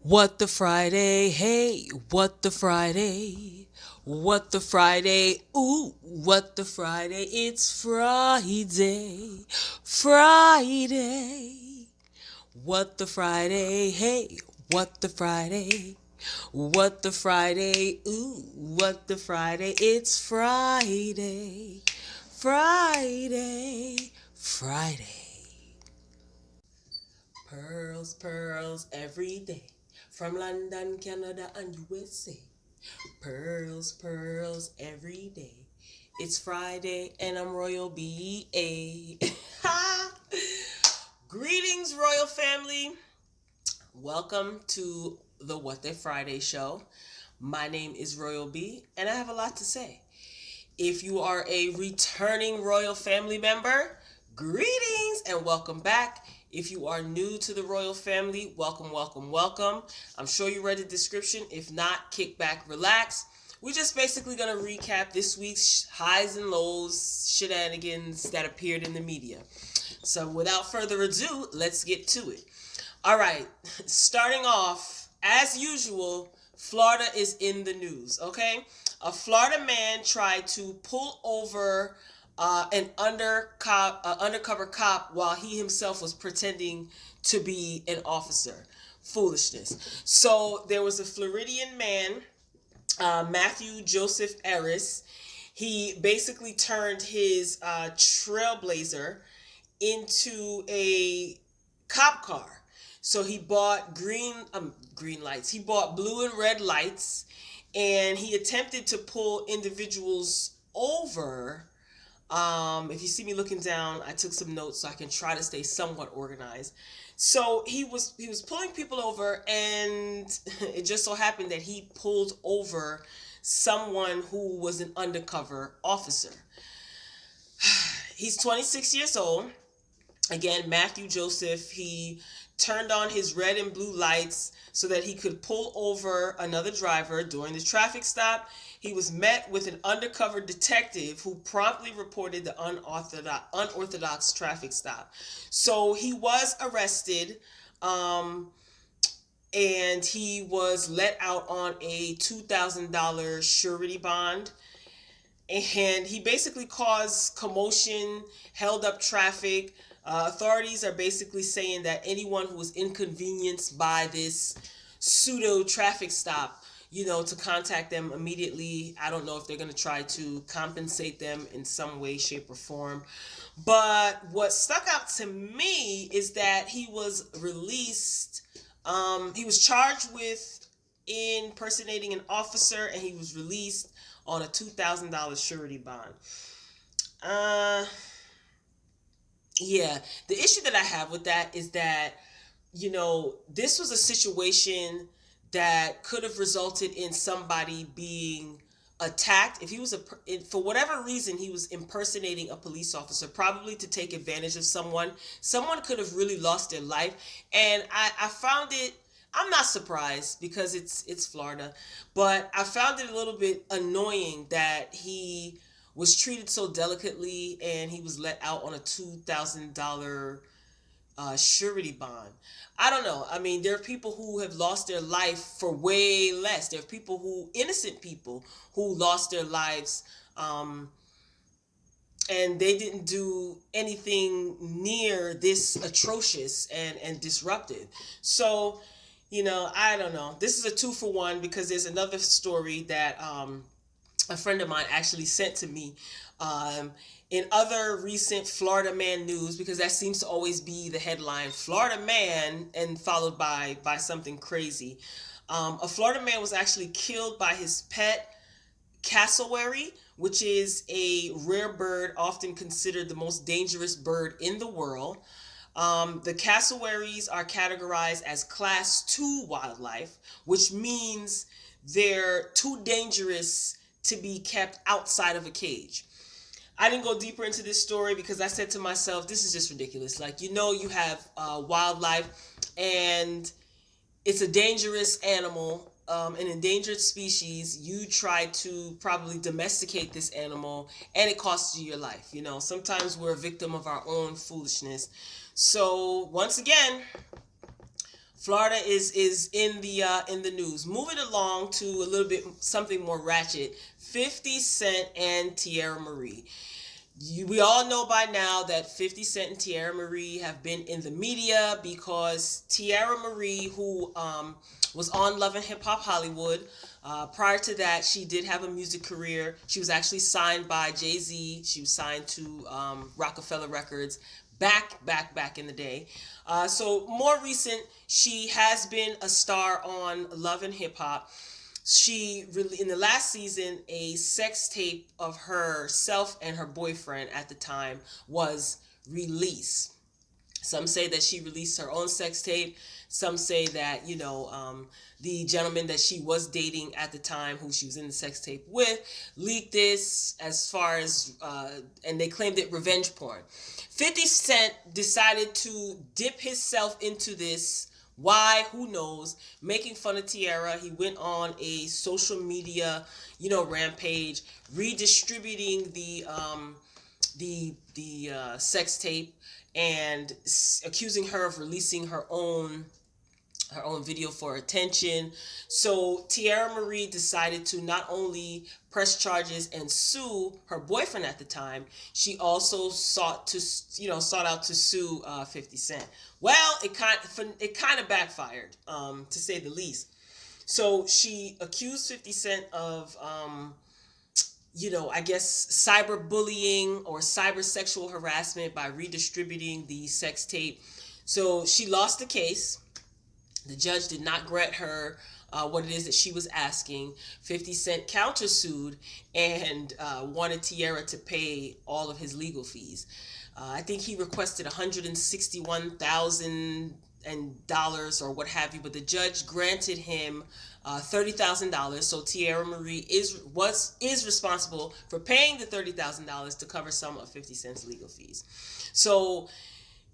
What the Friday? Hey, what the Friday? What the Friday? Ooh, what the Friday? It's Friday. Friday. What the Friday? Hey, what the Friday? What the Friday? Ooh, what the Friday? It's Friday. Friday. Friday. Pearls, pearls every day. From London, Canada, and USA. Pearls, pearls every day. It's Friday and I'm Royal B.A. Greetings, Royal family. Welcome to the What They Friday show. My name is Royal B, and I have a lot to say. If you are a returning Royal family member, greetings and welcome back. If you are new to the Royal family, welcome, welcome, welcome. I'm sure you read the description. If not, kick back, relax. We're just basically going to recap this week's highs and lows, shenanigans that appeared in the media. So without further ado, let's get to it. All right, starting off, as usual, Florida is in the news, okay? A Florida man tried to pull over an undercover cop while he himself was pretending to be an officer. Foolishness. So there was a Floridian man, Matthew Joseph Eris. He basically turned his Trailblazer into a cop car. So he bought green lights. He bought blue and red lights, and he attempted to pull individuals over. If you see me looking down, I took some notes so I can try to stay somewhat organized. So he was pulling people over, and it just so happened that he pulled over someone who was an undercover officer. He's 26 years old. Again, Matthew Joseph, he turned on his red and blue lights so that he could pull over another driver during the traffic stop. He was met with an undercover detective who promptly reported the unorthodox traffic stop. So he was arrested, and he was let out on a $2,000 surety bond. And he basically caused commotion, held up traffic. Authorities are basically saying that anyone who was inconvenienced by this pseudo traffic stop, to contact them immediately. I don't know if they're going to try to compensate them in some way, shape, or form. But what stuck out to me is that he was released. He was charged with impersonating an officer, and he was released on a $2,000 surety bond. Uh, yeah, the issue that I have with that is that, this was a situation that could have resulted in somebody being attacked. If he was for whatever reason he was impersonating a police officer, probably to take advantage of someone could have really lost their life. And I found it, I'm not surprised because it's Florida, but I found it a little bit annoying that he was treated so delicately and he was let out on a $2,000 surety bond. I don't know. I mean, there are people who have lost their life for way less. There are innocent people who lost their lives, and they didn't do anything near this atrocious and disruptive. So, I don't know. This is a two for one because there's another story that a friend of mine actually sent to me. In other recent Florida man news, because that seems to always be the headline, Florida man, and followed by something crazy. A Florida man was actually killed by his pet cassowary, which is a rare bird, often considered the most dangerous bird in the world. The cassowaries are categorized as class 2 wildlife, which means they're too dangerous to be kept outside of a cage. I didn't go deeper into this story because I said to myself, this is just ridiculous. Like, you have wildlife, and it's a dangerous animal, an endangered species. You try to probably domesticate this animal, and it costs you your life. Sometimes we're a victim of our own foolishness. So, once again, Florida is in the news. Moving along to a little bit something more ratchet. 50 Cent and Tierra Marie. We all know by now that 50 Cent and Tierra Marie have been in the media because Tierra Marie, who was on Love and Hip Hop Hollywood, prior to that, she did have a music career. She was actually signed by Jay-Z. She was signed to Rockefeller Records back in the day. So more recent, she has been a star on Love and Hip Hop. She really, in the last season, a sex tape of herself and her boyfriend at the time was released. Some say that she released her own sex tape. Some say that, the gentleman that she was dating at the time, who she was in the sex tape with, leaked this as far as, and they claimed it revenge porn. 50 Cent decided to dip himself into this. Why? Who knows? Making fun of Tierra. He went on a social media, rampage, redistributing the sex tape and accusing her of releasing her own video for attention. So Tierra Marie decided to not only press charges and sue her boyfriend at the time, she also sought out to sue 50 Cent. Well, it kind of backfired, to say the least. So she accused 50 Cent of I guess cyberbullying or cyber sexual harassment by redistributing the sex tape. So she lost the case. The judge did not grant her what it is that she was asking. 50 Cent countersued and wanted Tierra to pay all of his legal fees. I think he requested $161,000 or what have you, but the judge granted him $30,000. So Tierra Marie is responsible for paying the $30,000 to cover some of 50 Cent's legal fees. So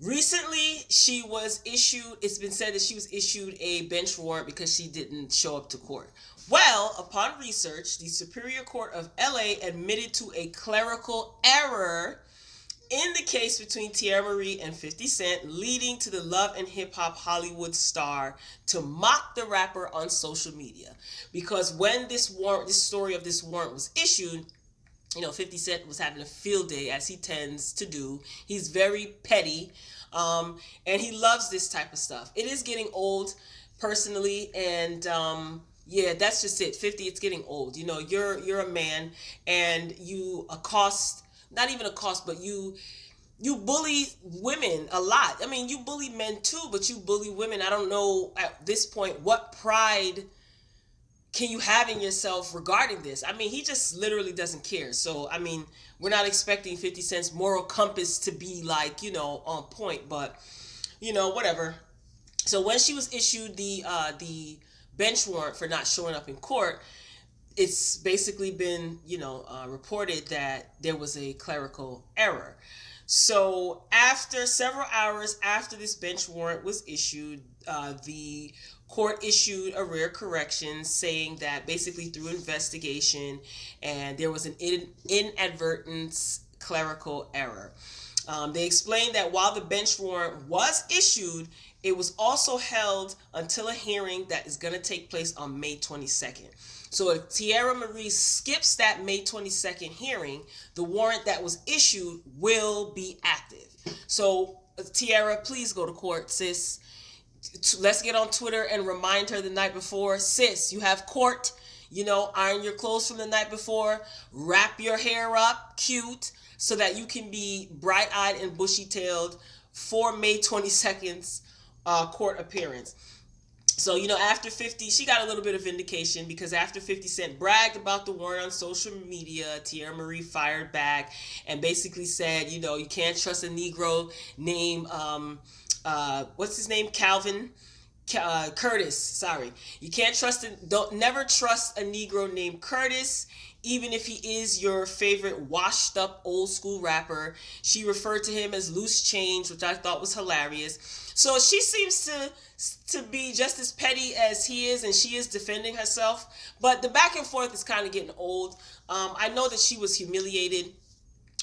recently, it's been said that she was issued a bench warrant because she didn't show up to court. Well, upon research, the Superior Court of LA admitted to a clerical error in the case between Tierra Marie and 50 Cent, leading to the Love and Hip Hop Hollywood star to mock the rapper on social media. Because when this story of this warrant was issued, 50 Cent was having a field day, as he tends to do. He's very petty, and he loves this type of stuff. It is getting old, personally, and that's just it. 50, it's getting old. You're a man, and you not even accost, but you bully women a lot. I mean, you bully men too, but you bully women. I don't know at this point what pride can you have in yourself regarding this? I mean, he just literally doesn't care. So, I mean, we're not expecting 50 Cent's moral compass to be like, on point, but, whatever. So when she was issued the bench warrant for not showing up in court, it's basically been, reported that there was a clerical error. So after several hours after this bench warrant was issued, the court issued a rare correction saying that basically through investigation and there was an inadvertent clerical error. They explained that while the bench warrant was issued, it was also held until a hearing that is going to take place on May 22nd. So if Tierra Marie skips that May 22nd hearing, the warrant that was issued will be active. So Tierra, please go to court, sis. Let's get on Twitter and remind her the night before, sis, you have court, iron your clothes from the night before, wrap your hair up cute so that you can be bright-eyed and bushy-tailed for May 22nd's court appearance. So, after 50, she got a little bit of vindication because after 50 Cent bragged about the warrant on social media, Tierra Marie fired back and basically said, you can't trust a Negro named, what's his name? Curtis, sorry. You can't never trust a Negro named Curtis, even if he is your favorite washed up old school rapper. She referred to him as loose change, which I thought was hilarious. So she seems to be just as petty as he is, and she is defending herself. But the back and forth is kind of getting old. I know that she was humiliated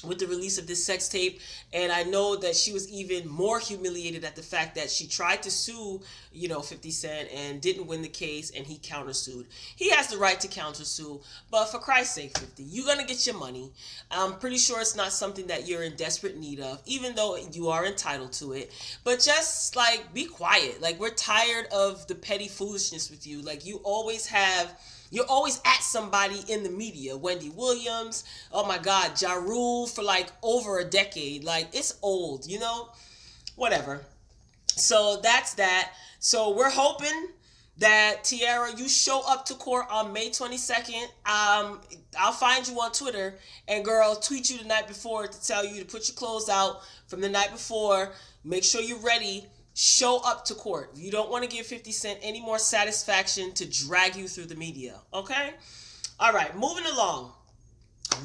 with the release of this sex tape. And I know that she was even more humiliated at the fact that she tried to sue, 50 Cent and didn't win the case, and he countersued. He has the right to countersue, but for Christ's sake, 50, you're going to get your money. I'm pretty sure it's not something that you're in desperate need of, even though you are entitled to it. But just, like, be quiet. Like, we're tired of the petty foolishness with you. Like, you're always at somebody in the media. Wendy Williams, oh my God, Ja Rule for like over a decade. Like, it's old, whatever. So that's that. So we're hoping that, Tiara, you show up to court on May 22nd. I'll find you on Twitter, and girl, tweet you the night before to tell you to put your clothes out from the night before. Make sure you're ready. Show up to court. You don't want to give 50 Cent any more satisfaction to drag you through the media. Okay? All right, moving along.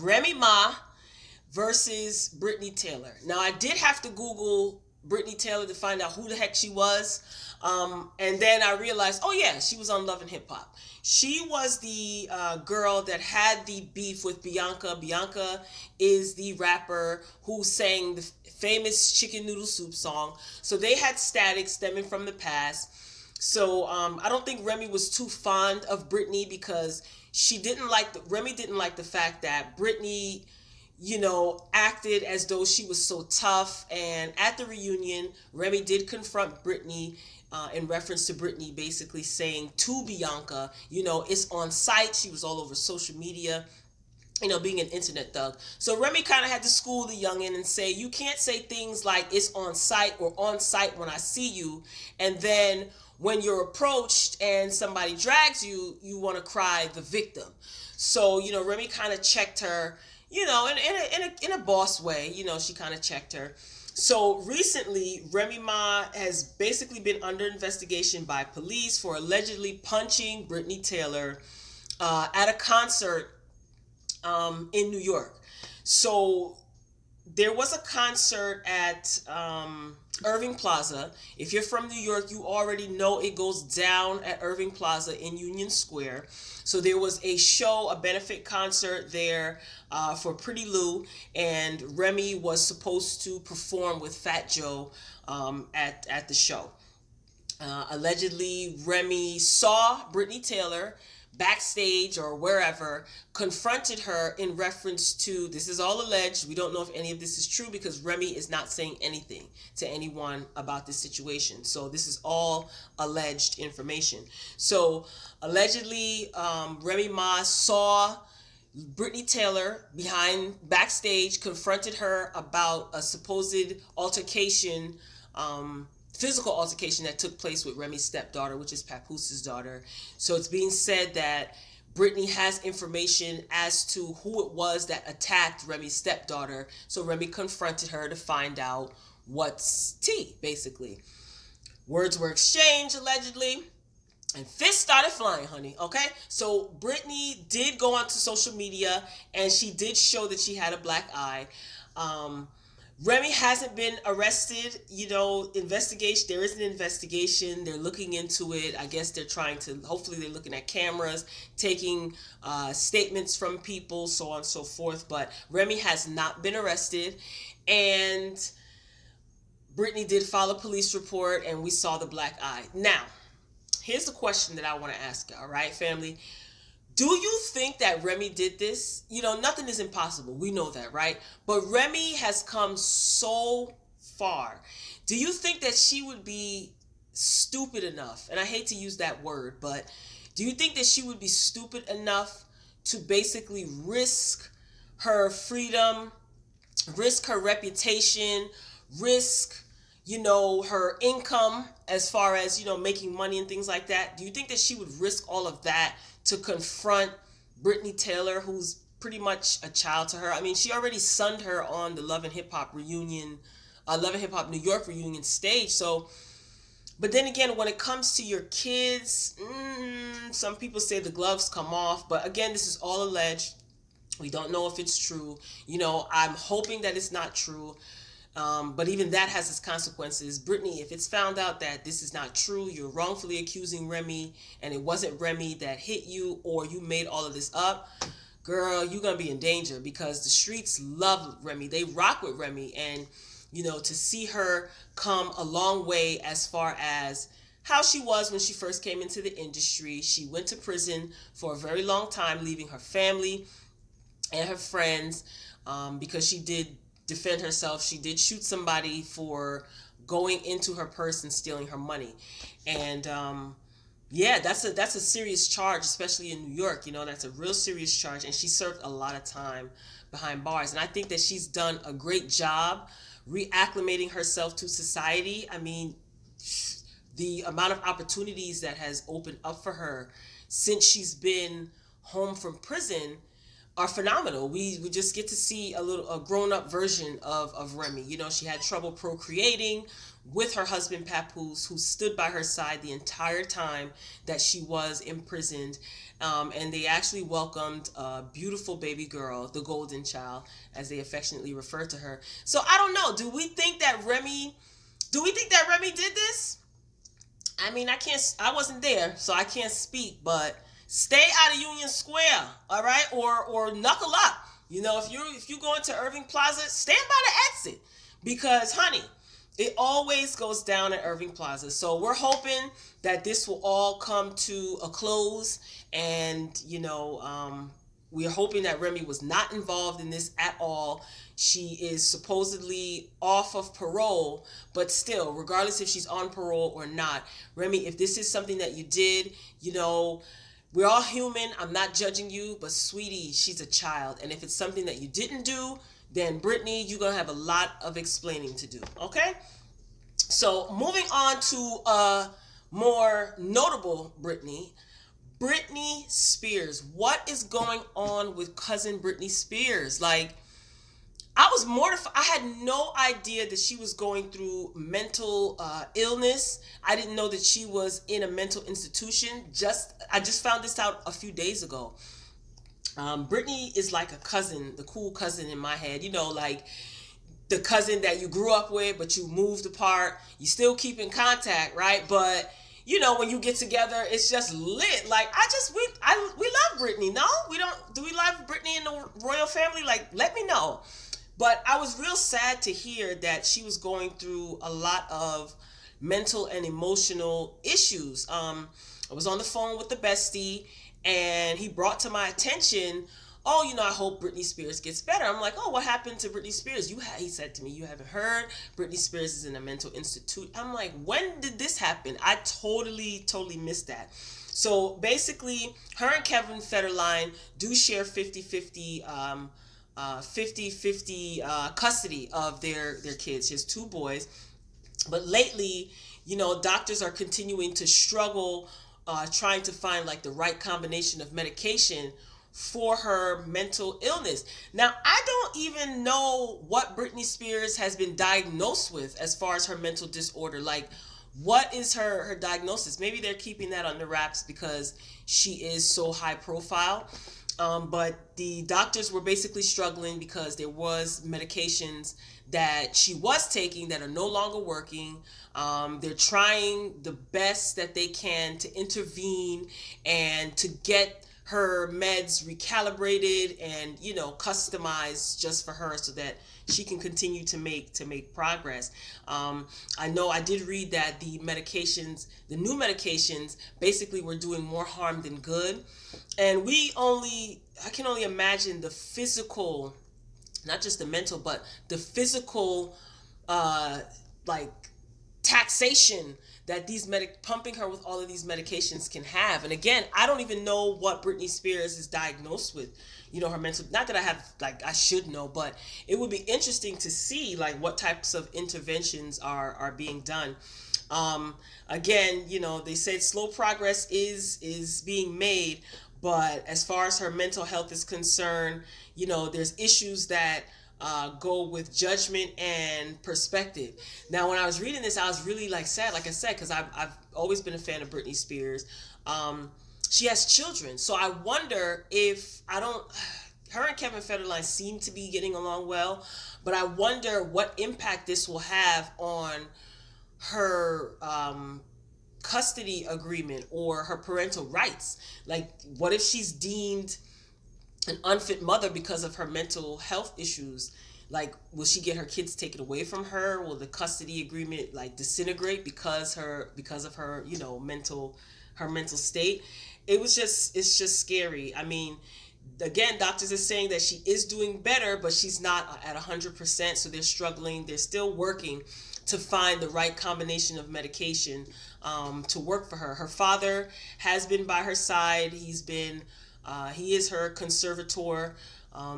Remy Ma versus Brittany Taylor. Now, I did have to Google Brittany Taylor to find out who the heck she was. And then I realized, oh yeah, she was on Love and Hip Hop. She was the girl that had the beef with Bianca. Bianca is the rapper who sang the famous Chicken Noodle Soup song. So they had static stemming from the past. So I don't think Remy was too fond of Brittany because Remy didn't like the fact that Brittany, acted as though she was so tough. And at the reunion, Remy did confront Brittany in reference to Brittany basically saying to Bianca, it's on site. She was all over social media, being an internet thug. So Remy kind of had to school the youngin and say, you can't say things like it's on site or on site when I see you. And then when you're approached and somebody drags you, you want to cry the victim. So, Remy kind of checked her, in a boss way. She kind of checked her. So recently, Remy Ma has basically been under investigation by police for allegedly punching Brittany Taylor at a concert in New York. So there was a concert at Irving Plaza. If you're from New York, you already know it goes down at Irving Plaza in Union Square. So there was a show, a benefit concert there for Pretty Lou, and Remy was supposed to perform with Fat Joe at the show. Allegedly, Remy saw Brittany Taylor backstage or wherever, confronted her in reference to, this is all alleged, we don't know if any of this is true because Remy is not saying anything to anyone about this situation. So this is all alleged information. So allegedly, Remy Ma saw Brittany Taylor backstage, confronted her about a supposed altercation, physical altercation that took place with Remy's stepdaughter, which is Papoose' daughter. So it's being said that Brittany has information as to who it was that attacked Remy's stepdaughter. So Remy confronted her to find out what's tea, basically. Words were exchanged, allegedly, and fists started flying, honey, okay? So Brittany did go onto social media, and she did show that she had a black eye. Remy hasn't been arrested, investigation. There is an investigation. They're looking into it. I guess hopefully they're looking at cameras, taking statements from people, so on and so forth. But Remy has not been arrested. And Brittany did file a police report, and we saw the black eye. Now, here's the question that I want to ask you, all right, family? Do you think that Remy did this? Nothing is impossible. We know that, right? But Remy has come so far. Do you think that she would be stupid enough, and I hate to use that word, but do you think that she would be stupid enough to basically risk her freedom, risk her reputation, risk, her income as far as, making money and things like that? Do you think that she would risk all of that to confront Brittany Taylor, who's pretty much a child to her? I mean, she already sunned her on the Love and Hip Hop reunion, Love and Hip Hop New York reunion stage. So, but then again, when it comes to your kids, some people say the gloves come off. But again, this is all alleged. We don't know if it's true. I'm hoping that it's not true. But even that has its consequences. Brittany, if it's found out that this is not true, you're wrongfully accusing Remy, and it wasn't Remy that hit you, or you made all of this up, girl, you're gonna be in danger, because the streets love Remy. They rock with Remy, and to see her come a long way as far as how she was when she first came into the industry. She went to prison for a very long time, leaving her family and her friends, because she did defend herself. She did shoot somebody for going into her purse and stealing her money. And yeah, that's a serious charge, especially in New York. That's a real serious charge, and she served a lot of time behind bars. And I think that she's done a great job reacclimating herself to society. I mean, the amount of opportunities that has opened up for her since she's been home from prison are phenomenal. We just get to see a grown up version of Remy. She had trouble procreating with her husband Papoose, who stood by her side the entire time that she was imprisoned. And they actually welcomed a beautiful baby girl, the golden child, as they affectionately refer to her. So I don't know. Do we think that Remy did this? I mean, I wasn't there, so I can't speak, but stay out of Union Square, all right? Or knuckle up. If you go into Irving Plaza, stand by the exit, because honey, it always goes down at Irving Plaza. So we're hoping that this will all come to a close, and we're hoping that Remy was not involved in this at all. She is supposedly off of parole, but still, regardless if she's on parole or not, Remy, if this is something that you did, we're all human. I'm not judging you, but sweetie, she's a child. And if it's something that you didn't do, then Brittany, you're going to have a lot of explaining to do, okay? So moving on to a more notable Brittany Spears. What is going on with cousin Brittany Spears? Like, I was mortified. I had no idea that she was going through mental illness. I didn't know that she was in a mental institution. I just found this out a few days ago. Brittany is like a cousin, the cool cousin in my head. Like the cousin that you grew up with, but you moved apart. You still keep in contact, right? But when you get together, it's just lit. Like we love Brittany. No, we don't. Do we love Brittany in the royal family? Like, let me know. But I was real sad to hear that she was going through a lot of mental and emotional issues. I was on the phone with the bestie, and he brought to my attention, oh, I hope Britney Spears gets better. I'm like, oh, what happened to Britney Spears? He said to me, you haven't heard? Britney Spears is in a mental institute. I'm like, when did this happen? I totally missed that. So basically, her and Kevin Federline do share 50-50 custody of their kids. She has two boys. But lately, doctors are continuing to struggle trying to find like the right combination of medication for her mental illness. Now, I don't even know what Britney Spears has been diagnosed with as far as her mental disorder. Like, what is her diagnosis? Maybe they're keeping that under wraps because she is so high profile. But the doctors were basically struggling because there was medications that she was taking that are no longer working. They're trying the best that they can to intervene and to get her meds recalibrated and customized just for her so that she can continue to make progress. I know I did read that the new medications basically were doing more harm than good. And I can only imagine the physical, not just the mental, but the physical, like taxation that these pumping her with all of these medications can have. And again, I don't even know what Britney Spears is diagnosed with, her mental, not that I should know, but it would be interesting to see like what types of interventions are being done. Again, they said slow progress is being made, but as far as her mental health is concerned, there's issues that go with judgment and perspective. Now, when I was reading this, I was really like sad, like I said, because I've always been a fan of Britney Spears. She has children, so I wonder if her and Kevin Federline seem to be getting along well, but I wonder what impact this will have on her custody agreement or her parental rights. Like, what if she's deemed an unfit mother because of her mental health issues. Like, will she get her kids taken away from her? Will the custody agreement like disintegrate because of her, her mental state? It's just scary. I mean, again, doctors are saying that she is doing better, but she's not at 100%. So they're struggling. They're still working to find the right combination of medication to work for her. Her father has been by her side. He is her conservator.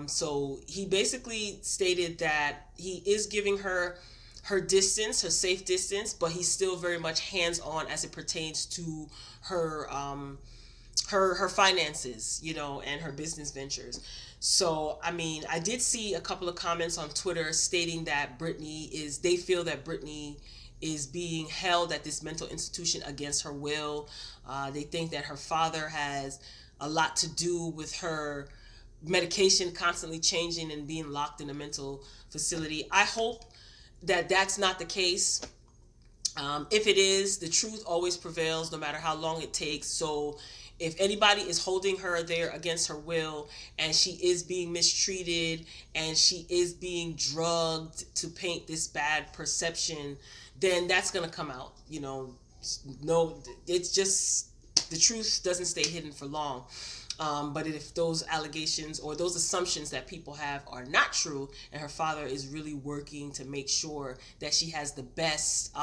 So he basically stated that he is giving her distance, her safe distance, but he's still very much hands on as it pertains to her her finances, and her business ventures. So, I mean, I did see a couple of comments on Twitter stating that they feel that Brittany is being held at this mental institution against her will. They think that her father has a lot to do with her medication constantly changing and being locked in a mental facility. I hope that that's not the case. If it is, the truth always prevails no matter how long it takes. So if anybody is holding her there against her will and she is being mistreated and she is being drugged to paint this bad perception, then that's going to come out. No, it's just the truth doesn't stay hidden for long. But if those allegations or those assumptions that people have are not true, and her father is really working to make sure that she has the best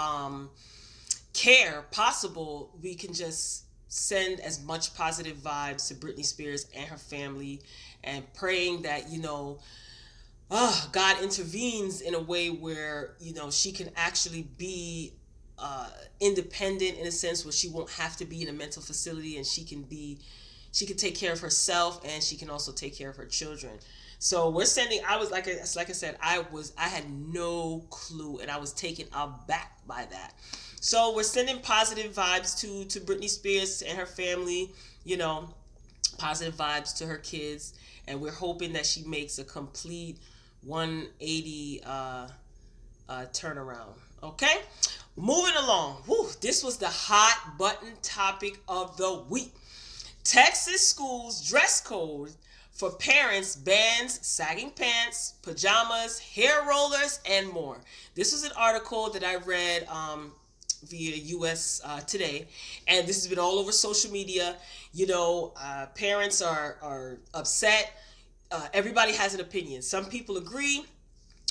care possible, we can just send as much positive vibes to Britney Spears and her family, and praying that God intervenes in a way where she can actually be independent, in a sense where she won't have to be in a mental facility, and she can take care of herself, and she can also take care of her children. So we're sending. I was like I said, I had no clue, and I was taken aback by that. So we're sending positive vibes to Britney Spears and her family. Positive vibes to her kids, and we're hoping that she makes a complete 180 turnaround. Okay, moving along. Whew, this was the hot button topic of the week. Texas schools dress code for parents bans sagging pants, pajamas, hair rollers, and more. This was an article that I read via US Today, and this has been all over social media. Parents are upset. Everybody has an opinion. Some people agree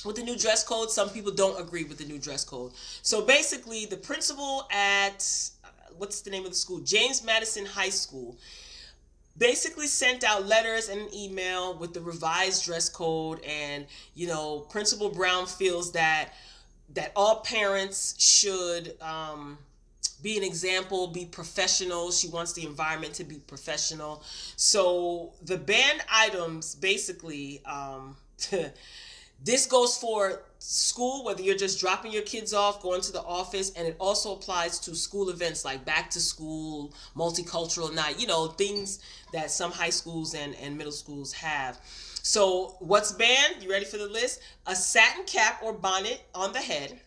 with the new dress code. Some people don't agree with the new dress code. So basically, the principal at what's the name of the school? James Madison High School basically sent out letters and an email with the revised dress code, and Principal Brown feels that all parents should be an example, be professional. She wants the environment to be professional. So the banned items basically this goes for school, whether you're just dropping your kids off, going to the office, and it also applies to school events like back to school, multicultural night, things that some high schools and middle schools have. So what's banned? You ready for the list? A satin cap or bonnet on the head,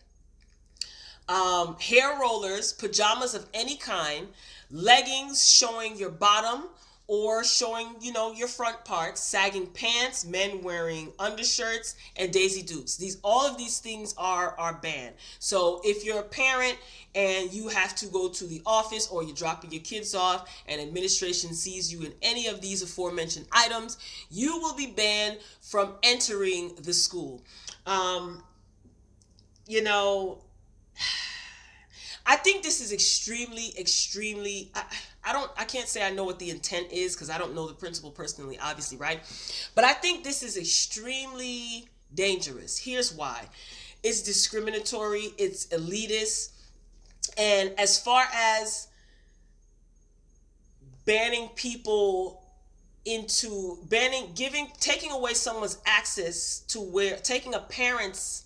hair rollers, pajamas of any kind, leggings showing your bottom or showing, your front parts, sagging pants, men wearing undershirts, and Daisy Dukes. All of these things are banned. So if you're a parent and you have to go to the office, or you're dropping your kids off and administration sees you in any of these aforementioned items, you will be banned from entering the school. I think this is extremely, I can't say I know what the intent is, because I don't know the principal personally, obviously, right? But I think this is extremely dangerous. Here's why. It's discriminatory, it's elitist, and as far as banning people taking away someone's access to taking a parent's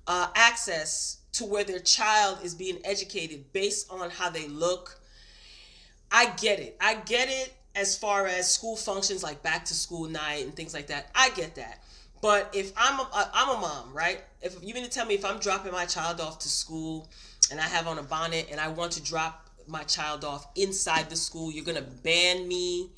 access to where their child is being educated based on how they look. I get it as far as school functions like back to school night and things like that. I get that. But if I'm a mom, right? If you mean to tell me, if I'm dropping my child off to school and I have on a bonnet and I want to drop my child off inside the school, you're going to ban me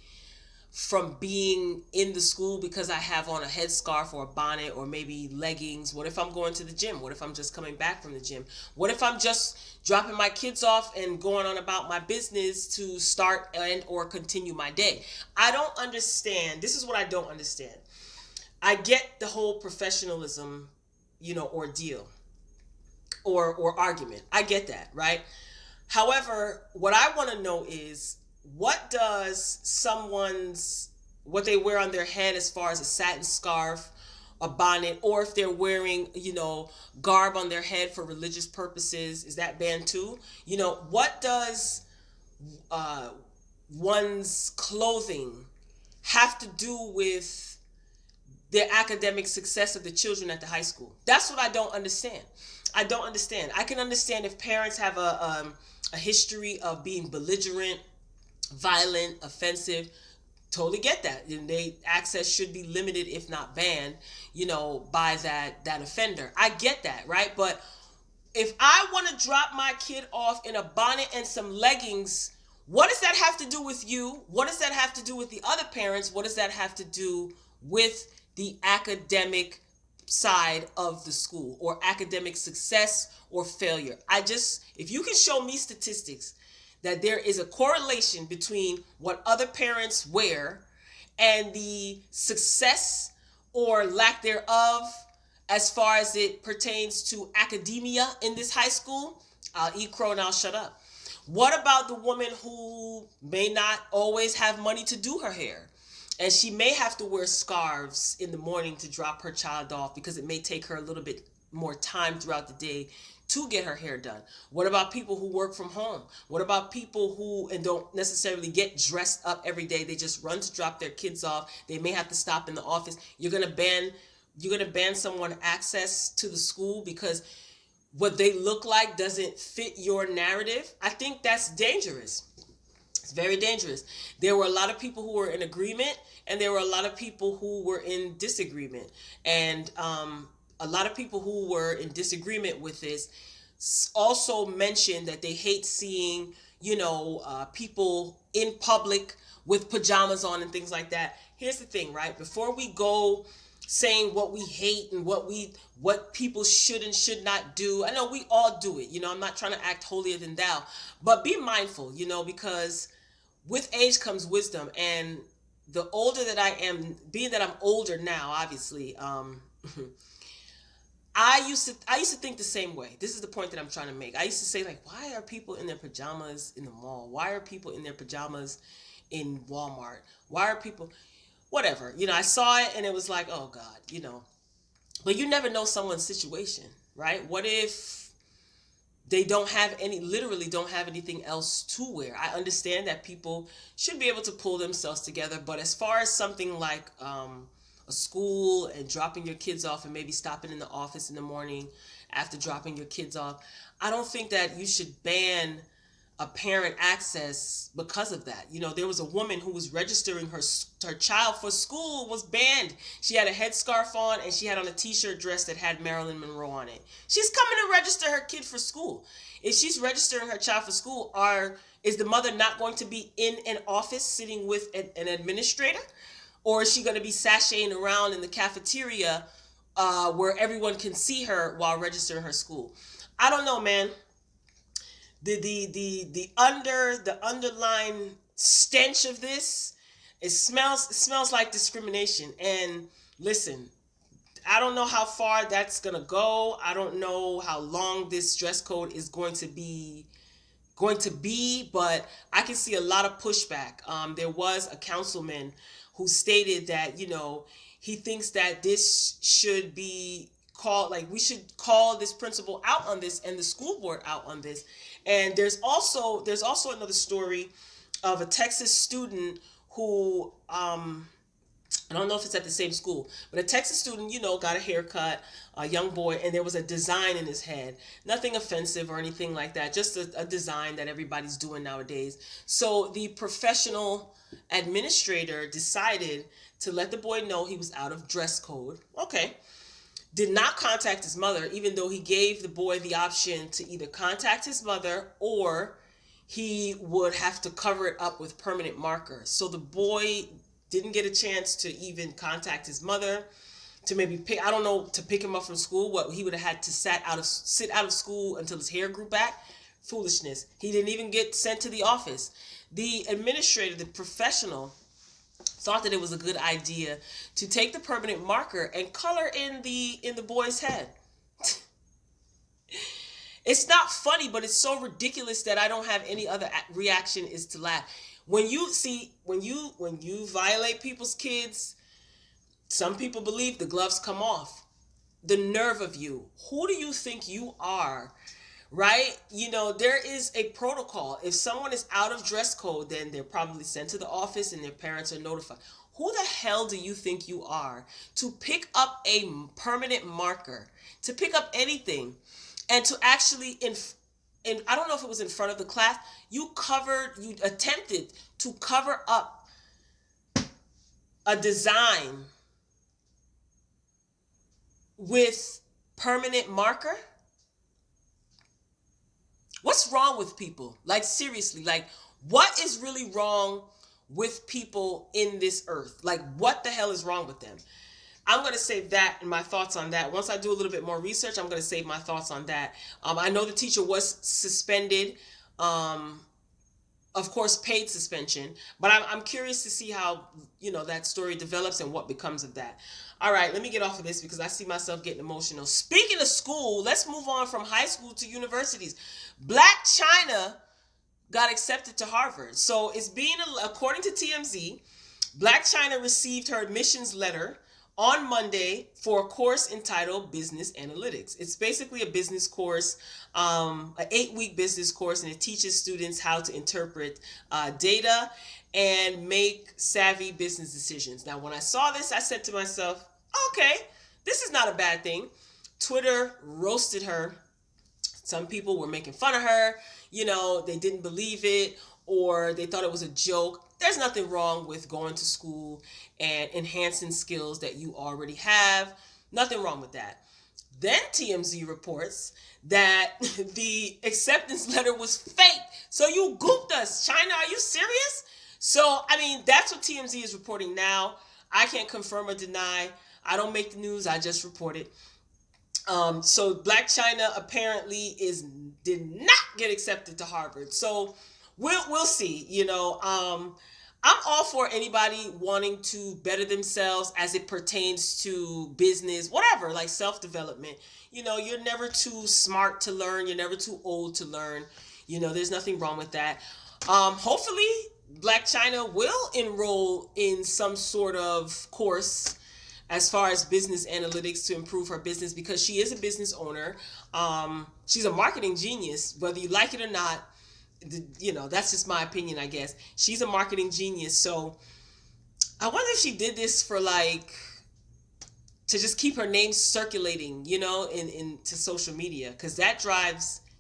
from being in the school because I have on a headscarf or a bonnet or maybe leggings? What if I'm going to the gym? What if I'm just coming back from the gym? What if I'm just dropping my kids off and going on about my business to start and or continue my day? I don't understand. This is what I don't understand. I get the whole professionalism, ordeal or argument. I get that, right? However, what I want to know is, what does what they wear on their head as far as a satin scarf, a bonnet, or if they're wearing, garb on their head for religious purposes, is that banned too? What does one's clothing have to do with the academic success of the children at the high school? That's what I don't understand. I don't understand. I can understand if parents have a history of being belligerent, violent, offensive. Totally get that. And access should be limited, if not banned, by that offender. I get that, right? But if I want to drop my kid off in a bonnet and some leggings, what does that have to do with you? What does that have to do with the other parents? What does that have to do with the academic side of the school or academic success or failure? If you can show me statistics that there is a correlation between what other parents wear and the success or lack thereof as far as it pertains to academia in this high school, I'll eat crow and I'll shut up. What about the woman who may not always have money to do her hair? And she may have to wear scarves in the morning to drop her child off because it may take her a little bit more time throughout the day to get her hair done. What about people who work from home? What about people who and don't necessarily get dressed up every day? They just run to drop their kids off. They may have to stop in the office. You're gonna ban someone access to the school because what they look like doesn't fit your narrative? I think that's dangerous. It's very dangerous. There were a lot of people who were in agreement, and there were a lot of people who were in disagreement. And a lot of people who were in disagreement with this also mentioned that they hate seeing, people in public with pajamas on and things like that. Here's the thing, right? Before we go saying what we hate and what people should and should not do, I know we all do it. I'm not trying to act holier than thou, but be mindful, because with age comes wisdom. And the older that I am, being that I'm older now, obviously, I used to think the same way. This is the point that I'm trying to make. I used to say, like, why are people in their pajamas in the mall? Why are people in their pajamas in Walmart? Why are people, whatever. I saw it and it was like, oh God, But you never know someone's situation, right? What if they literally don't have anything else to wear? I understand that people should be able to pull themselves together, but as far as something like a school and dropping your kids off and maybe stopping in the office in the morning after dropping your kids off, I don't think that you should ban a parent access because of that. There was a woman who was registering her child for school, was banned. She had a headscarf on and she had on a t-shirt dress that had Marilyn Monroe on it. She's coming to register her kid for school. If she's registering her child for school, is the mother not going to be in an office sitting with an administrator? Or is she going to be sashaying around in the cafeteria where everyone can see her while registering her school? I don't know, man. The underlying stench of this, it smells like discrimination. And listen, I don't know how far that's gonna go. I don't know how long this dress code is going to be, but I can see a lot of pushback. There was a councilman who stated that he thinks that this should be called, like, we should call this principal out on this and the school board out on this. And there's also another story of a Texas student who I don't know if it's at the same school, but a Texas student, got a haircut, a young boy, and there was a design in his head. Nothing offensive or anything like that, just a design that everybody's doing nowadays. So the professional administrator decided to let the boy know he was out of dress code. Okay. Did not contact his mother, even though he gave the boy the option to either contact his mother or he would have to cover it up with permanent markers. So the boy didn't get a chance to even contact his mother to maybe pick, I don't know, to pick him up from school. What, he would have had to sit out of school until his hair grew back. Foolishness. He didn't even get sent to the office. The administrator, the professional, thought that it was a good idea to take the permanent marker and color in the boy's head. It's not funny, but it's so ridiculous that I don't have any other reaction is to laugh. When you violate people's kids, some people believe the gloves come off. The nerve of you. Who do you think you are? Right? There is a protocol. If someone is out of dress code, then they're probably sent to the office and their parents are notified. Who the hell do you think you are to pick up a permanent marker, to pick up anything, and to actually, I don't know if it was in front of the class, you attempted to cover up a design with permanent marker? What's wrong with people? Like, seriously, like, what is really wrong with people in this earth? Like, what the hell is wrong with them? I'm going to save that and my thoughts on that. Once I do a little bit more research, I'm going to save my thoughts on that. I know the teacher was suspended, of course, paid suspension, but I'm curious to see how, that story develops and what becomes of that. All right, let me get off of this because I see myself getting emotional. Speaking of school, let's move on from high school to universities. Blac Chyna got accepted to Harvard. So according to TMZ, Blac Chyna received her admissions letter on Monday for a course entitled Business Analytics. It's basically a business course, an 8-week business course, and it teaches students how to interpret data and make savvy business decisions. Now, when I saw this, I said to myself, okay, this is not a bad thing. Twitter roasted her. Some people were making fun of her. They didn't believe it, or they thought it was a joke. There's nothing wrong with going to school and enhancing skills that you already have. Nothing wrong with that. Then TMZ reports that the acceptance letter was fake. So you gooped us. Chyna, are you serious? So, that's what TMZ is reporting now. I can't confirm or deny. I don't make the news. I just report it. So Blac Chyna apparently did not get accepted to Harvard. So we'll see. I'm all for anybody wanting to better themselves as it pertains to business, whatever, like self-development. You're never too smart to learn. You're never too old to learn. There's nothing wrong with that. Hopefully Blac Chyna will enroll in some sort of course as far as business analytics to improve her business, because she is a business owner. She's a marketing genius, whether you like it or not. That's just my opinion, I guess. She's a marketing genius. So I wonder if she did this for to just keep her name circulating, into social media, because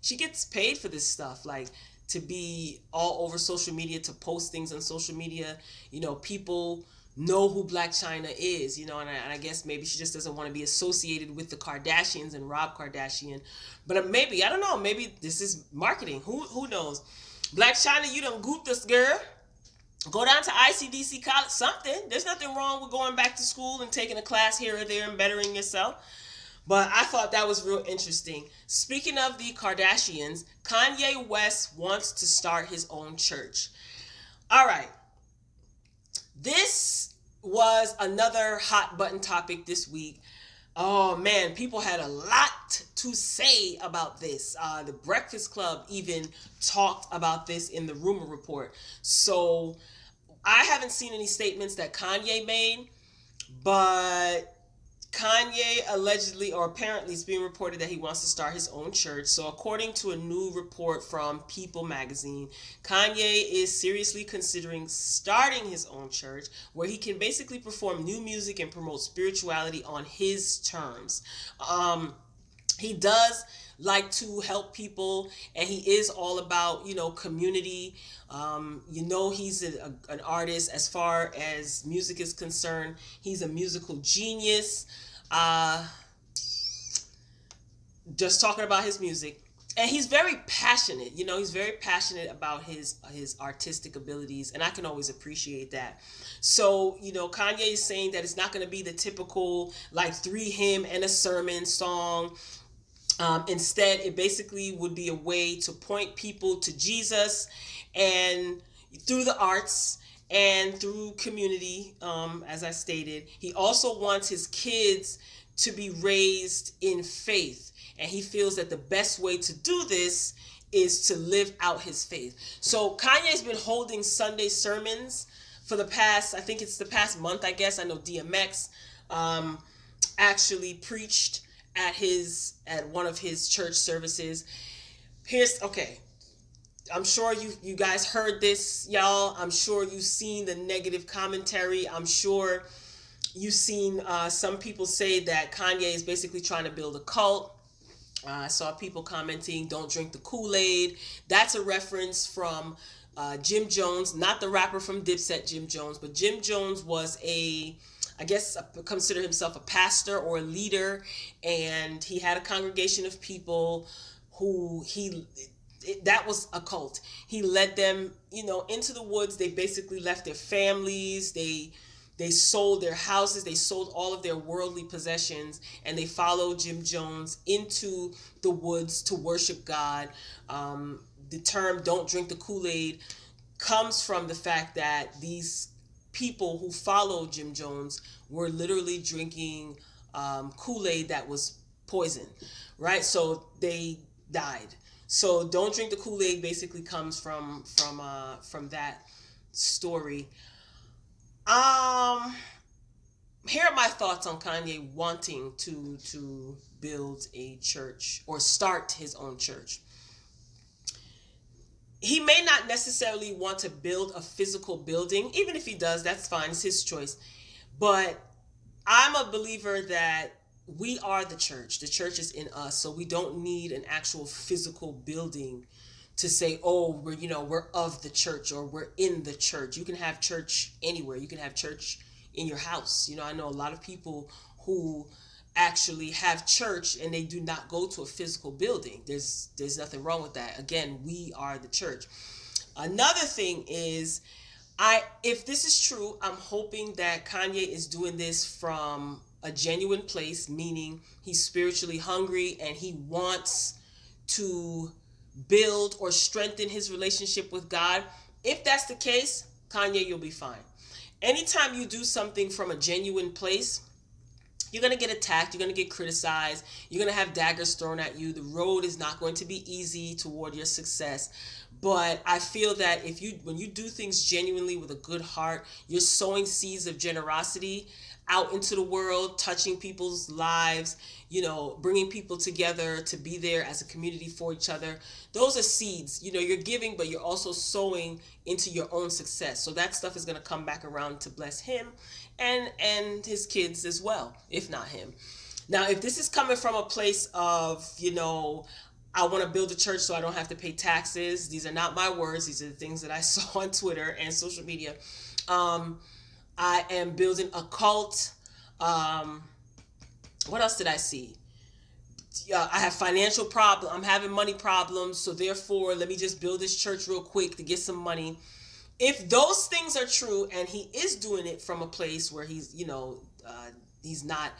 she gets paid for this stuff, to be all over social media, to post things on social media. People know who Blac Chyna is, and I guess maybe she just doesn't want to be associated with the Kardashians and Rob Kardashian. But maybe, I don't know, maybe this is marketing. Who knows? Blac Chyna, you done gooped us, girl. Go down to ICDC college, something. There's nothing wrong with going back to school and taking a class here or there and bettering yourself. But I thought that was real interesting. Speaking of the Kardashians, Kanye West wants to start his own church. All right. This was another hot button topic this week. Oh man, people had a lot to say about this. The Breakfast Club even talked about this in the rumor report. So I haven't seen any statements that Kanye made, but Kanye allegedly, or apparently, it's being reported that he wants to start his own church. So according to a new report from People magazine, Kanye is seriously considering starting his own church where he can basically perform new music and promote spirituality on his terms. He does like to help people, and he is all about, community. He's an artist. As far as music is concerned, he's a musical genius. Just talking about his music. and he's very passionate. He's very passionate about his artistic abilities, and I can always appreciate that. So Kanye is saying that it's not going to be the typical like three hymn and a sermon song. Instead, it basically would be a way to point people to Jesus, and through the arts and through community, as I stated. He also wants his kids to be raised in faith. And he feels that the best way to do this is to live out his faith. So Kanye's been holding Sunday sermons for the past, I think it's the past month, I guess. I know DMX actually preached at one of his church services. Okay. I'm sure you guys heard this, y'all. I'm sure you've seen the negative commentary. I'm sure you've seen some people say that Kanye is basically trying to build a cult. I saw people commenting, "Don't drink the Kool-Aid." That's a reference from Jim Jones, not the rapper from Dipset, Jim Jones, but Jim Jones was I guess, consider himself a pastor or a leader, and he had a congregation of people who that was a cult. He led them, into the woods. They basically left their families. They sold their houses. They sold all of their worldly possessions, and they followed Jim Jones into the woods to worship God. The term "don't drink the Kool-Aid" comes from the fact that these people who followed Jim Jones were literally drinking Kool-Aid that was poison, right? So they died. So "don't drink the Kool-Aid" basically comes from that story. Here are my thoughts on Kanye wanting to build a church or start his own church. He may not necessarily want to build a physical building. Even if he does, that's fine. It's his choice. But I'm a believer that we are the church. The church is in us. So we don't need an actual physical building to say, "Oh, we're of the church," or "we're in the church." You can have church anywhere. You can have church in your house. I know a lot of people who actually have church and they do not go to a physical building. There's nothing wrong with that. Again, we are the church. Another thing is, if this is true, I'm hoping that Kanye is doing this from a genuine place, meaning he's spiritually hungry and he wants to build or strengthen his relationship with God. If that's the case, Kanye, you'll be fine. Anytime you do something from a genuine place, you're going to get attacked. You're going to get criticized. You're going to have daggers thrown at you. The road is not going to be easy toward your success. But I feel that when you do things genuinely with a good heart, you're sowing seeds of generosity out into the world, touching people's lives, bringing people together to be there as a community for each other. Those are seeds. You're giving, but you're also sowing into your own success. So that stuff is going to come back around to bless him and his kids as well, if not him. Now, if this is coming from a place of, I want to build a church so I don't have to pay taxes. These are not my words. These are the things that I saw on Twitter and social media. I am building a cult. What else did I see? I have financial problems. I'm having money problems. So therefore, let me just build this church real quick to get some money. If those things are true and he is doing it from a place where he's not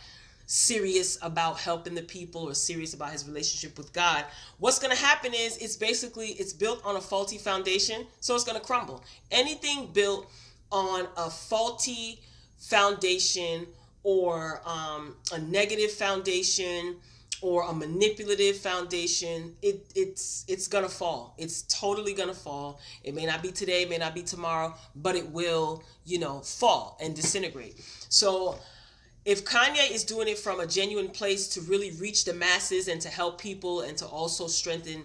serious about helping the people or serious about his relationship with God, what's going to happen is it's built on a faulty foundation, so it's going to crumble. Anything built on a faulty foundation or a negative foundation or a manipulative foundation, it's gonna fall. It's totally gonna fall. It may not be today, it may not be tomorrow, but it will, fall and disintegrate. So if Kanye is doing it from a genuine place to really reach the masses and to help people and to also strengthen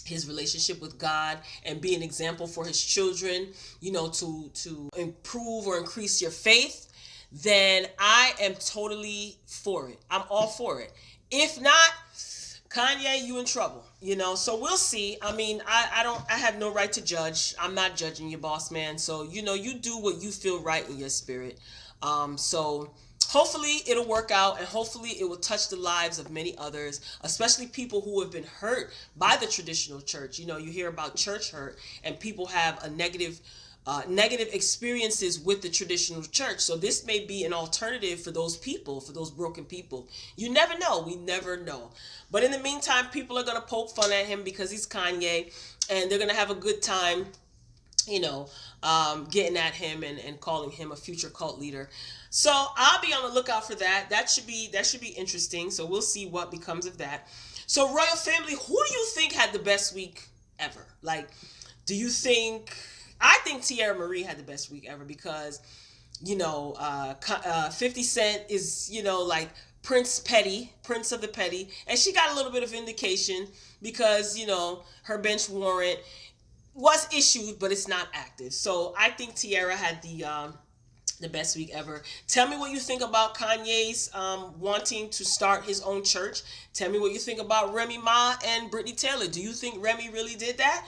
his relationship with God and be an example for his children, to improve or increase your faith, then I am totally for it. I'm all for it. If not, Kanye, you in trouble, so we'll see. I mean, I have no right to judge. I'm not judging you, boss man. So, you do what you feel right in your spirit. So hopefully it'll work out, and hopefully it will touch the lives of many others, especially people who have been hurt by the traditional church. You know, you hear about church hurt, and people have a negative experiences with the traditional church. So this may be an alternative for those people, for those broken people. You never know. We never know. But in the meantime, people are going to poke fun at him because he's Kanye, and they're going to have a good time, getting at him and calling him a future cult leader. So I'll be on the lookout for that. That should be interesting. So we'll see what becomes of that. So Royal Family, who do you think had the best week ever? Like, do you think? I think Tierra Marie had the best week ever because, 50 Cent is, like Prince of the Petty, and she got a little bit of vindication because, her bench warrant was issued, but it's not active. So I think Tierra had the best week ever. Tell me what you think about Kanye's wanting to start his own church. Tell me what you think about Remy Ma and Brittany Taylor. Do you think Remy really did that?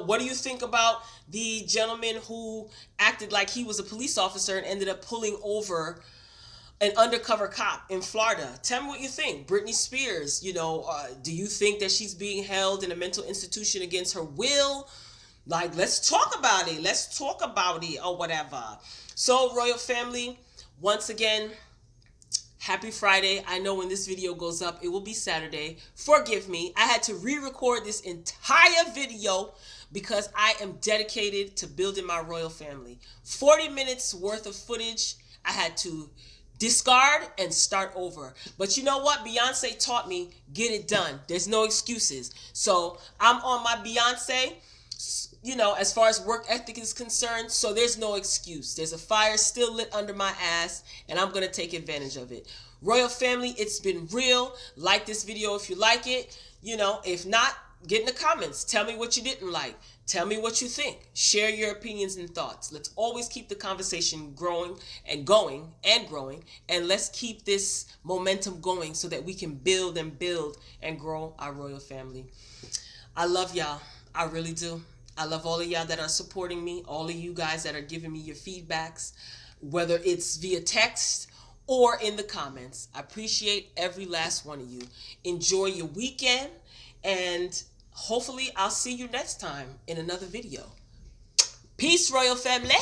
What do you think about the gentleman who acted like he was a police officer and ended up pulling over an undercover cop in Florida? Tell me what you think. Britney Spears, do you think that she's being held in a mental institution against her will? Like, let's talk about it or whatever. So, Royal Family, once again, happy Friday. I know when this video goes up, it will be Saturday. Forgive me. I had to re-record this entire video because I am dedicated to building my Royal Family. 40 minutes worth of footage I had to discard and start over. But you know what? Beyonce taught me, get it done. There's no excuses. So I'm on my Beyonce, as far as work ethic is concerned. So there's no excuse. There's a fire still lit under my ass, and I'm going to take advantage of it. Royal Family, it's been real. Like this video if you like it. If not, get in the comments. Tell me what you didn't like. Tell me what you think. Share your opinions and thoughts. Let's always keep the conversation growing and going and growing. And let's keep this momentum going so that we can build and grow our Royal Family. I love y'all. I really do. I love all of y'all that are supporting me. All of you guys that are giving me your feedbacks, whether it's via text or in the comments. I appreciate every last one of you. Enjoy your weekend, and hopefully I'll see you next time in another video. Peace, Royal Family.